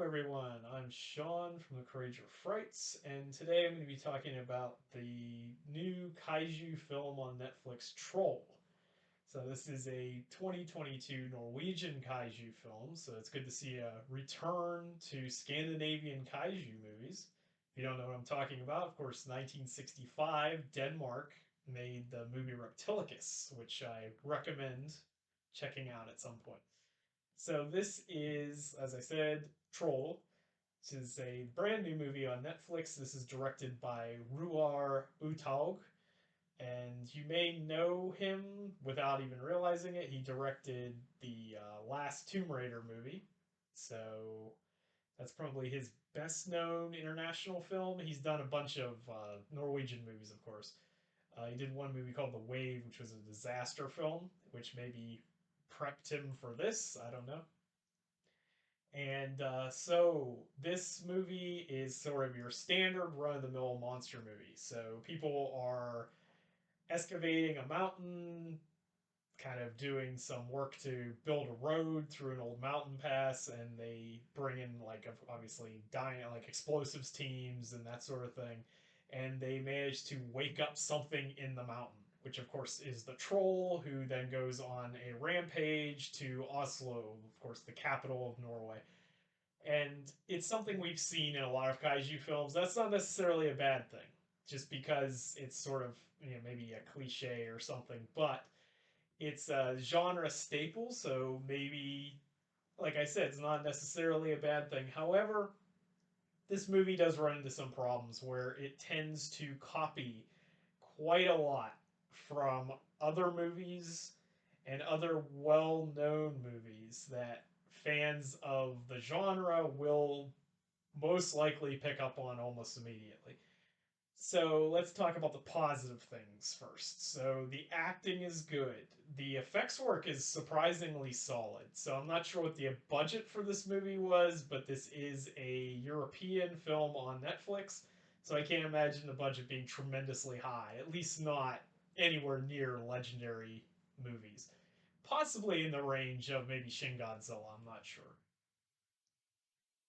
everyone. I'm Sean from the Courageour Frights, and today I'm going to be talking about the new kaiju film on Netflix, Troll. So this is a 2022 Norwegian kaiju film, so it's good to see a return to Scandinavian kaiju movies. If you don't know what I'm talking about, of course, 1965, Denmark made the movie Reptilicus, which I recommend checking out at some point. So this is, as I said, Troll. This is a brand new movie on Netflix. This is directed by Roar Uthaug, and you may know him without even realizing it. He directed the last Tomb Raider movie, so that's probably his best known international film. He's done a bunch of Norwegian movies, of course. He did one movie called The Wave, which was a disaster film, which maybe prepped him for this. I don't know. And so this movie is sort of your standard run-of-the-mill monster movie. So people are excavating a mountain, kind of doing some work to build a road through an old mountain pass, and they bring in like obviously like explosives teams and that sort of thing, and they manage to wake up something in the mountain, which of course is the troll, who then goes on a rampage to Oslo, of course the capital of Norway. And it's something we've seen in a lot of kaiju films. That's not necessarily a bad thing, just because it's sort of, maybe a cliche or something, but it's a genre staple, so maybe, like I said, it's not necessarily a bad thing. However, this movie does run into some problems where it tends to copy quite a lot from other movies and other well known movies that fans of the genre will most likely pick up on almost immediately. So let's talk about the positive things first. So the acting is good. The effects work is surprisingly solid. So I'm not sure what the budget for this movie was, but this is a European film on Netflix. So I can't imagine the budget being tremendously high, at least not anywhere near legendary movies. Possibly in the range of maybe Shin Godzilla, I'm not sure.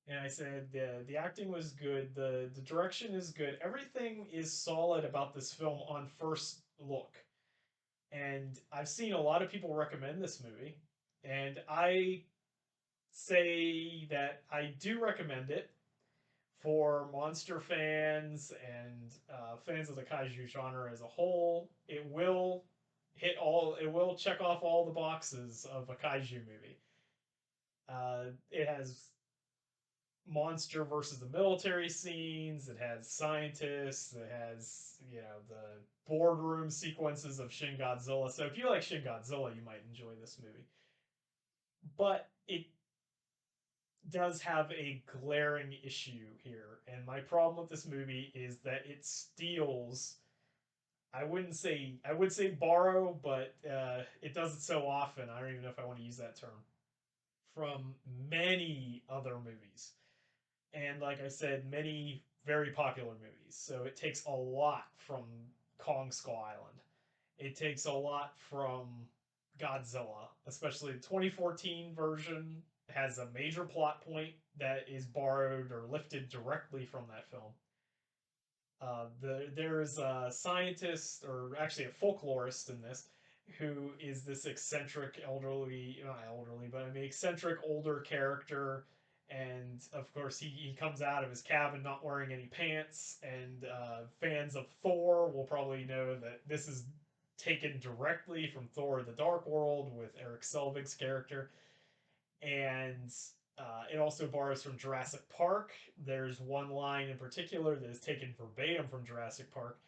And I said the acting was good, the direction is good, everything is solid about this film on first look. And I've seen a lot of people recommend this movie, and I say that I do recommend it for monster fans and fans of the kaiju genre as a whole. It will check off all the boxes of a kaiju movie. It has monster versus the military scenes. It has scientists. It has, the boardroom sequences of Shin Godzilla. So if you like Shin Godzilla, you might enjoy this movie. But it does have a glaring issue here. And my problem with this movie is that it steals. I would say borrow, but it does it so often. I don't even know if I want to use that term. From many other movies. And like I said, many very popular movies. So it takes a lot from Kong Skull Island. It takes a lot from Godzilla, especially the 2014 version has a major plot point that is borrowed or lifted directly from that film. There's a scientist, or actually a folklorist in this, who is this eccentric elderly, not elderly, but I mean eccentric older character. And of course, he comes out of his cabin not wearing any pants. And fans of Thor will probably know that this is taken directly from Thor: The Dark World with Eric Selvig's character. And it also borrows from Jurassic Park. There's one line in particular that is taken verbatim from Jurassic Park,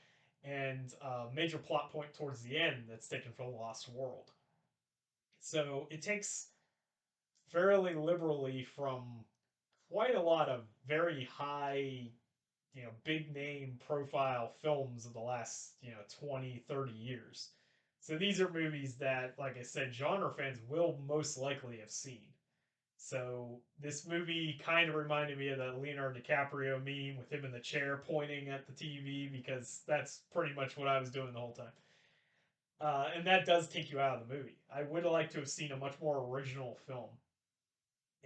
and a major plot point towards the end that's taken from Lost World. So it takes fairly liberally from quite a lot of very high, big name profile films of the last, 20, 30 years. So these are movies that, like I said, genre fans will most likely have seen. So this movie kind of reminded me of the Leonardo DiCaprio meme with him in the chair pointing at the TV, because that's pretty much what I was doing the whole time. And that does take you out of the movie. I would have liked to have seen a much more original film.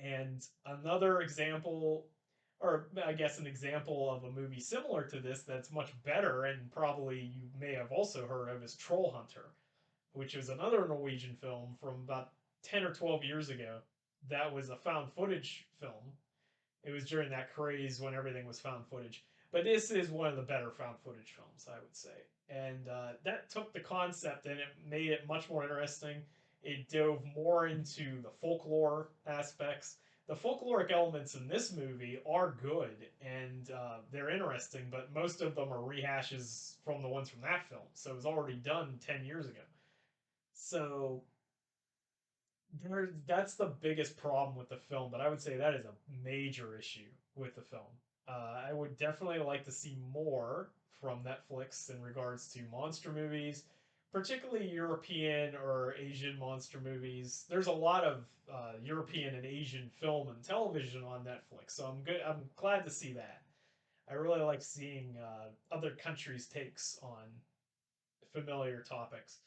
And another example, or I guess an example of a movie similar to this that's much better, and probably you may have also heard of, is Troll Hunter, which is another Norwegian film from about 10 or 12 years ago. That was a found footage film. It was during that craze when everything was found footage. But this is one of the better found footage films, I would say. And that took the concept and it made it much more interesting. It dove more into the folklore aspects. The folkloric elements in this movie are good and they're interesting, but most of them are rehashes from the ones from that film. So it was already done 10 years ago. So that's the biggest problem with the film, but I would say that is a major issue with the film. I would definitely like to see more from Netflix in regards to monster movies, particularly European or Asian monster movies. There's a lot of European and Asian film and television on Netflix, so I'm good. I'm glad to see that. I really like seeing other countries' takes on familiar topics.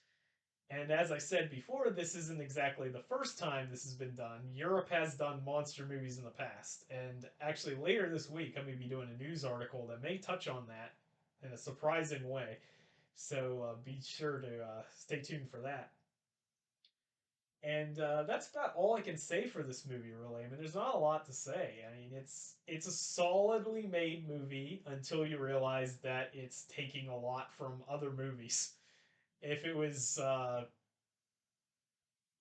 And as I said before, this isn't exactly the first time this has been done. Europe has done monster movies in the past. And actually, later this week, I'm going to be doing a news article that may touch on that in a surprising way. So be sure to stay tuned for that. And that's about all I can say for this movie, really. I mean, there's not a lot to say. I mean, it's a solidly made movie until you realize that it's taking a lot from other movies. If it was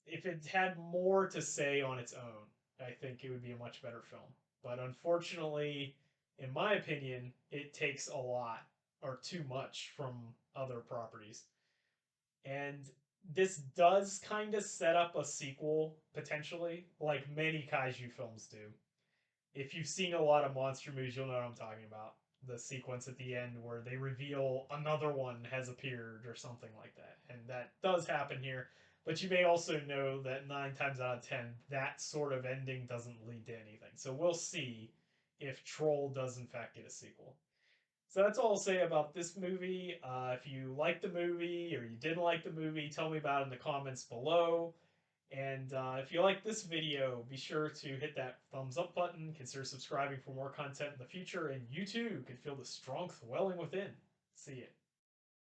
if it had more to say on its own, I think it would be a much better film. But unfortunately, in my opinion, it takes a lot or too much from other properties. And this does kind of set up a sequel, potentially, like many kaiju films do. If you've seen a lot of monster movies, you'll know what I'm talking about. The sequence at the end where they reveal another one has appeared or something like that. And that does happen here. But you may also know that 9 times out of 10, that sort of ending doesn't lead to anything. So we'll see if Troll does in fact get a sequel. So that's all I'll say about this movie. If you liked the movie or you didn't like the movie, tell me about it in the comments below. And if you like this video, be sure to hit that thumbs up button. Consider subscribing for more content in the future. And you too can feel the strength welling within. See ya.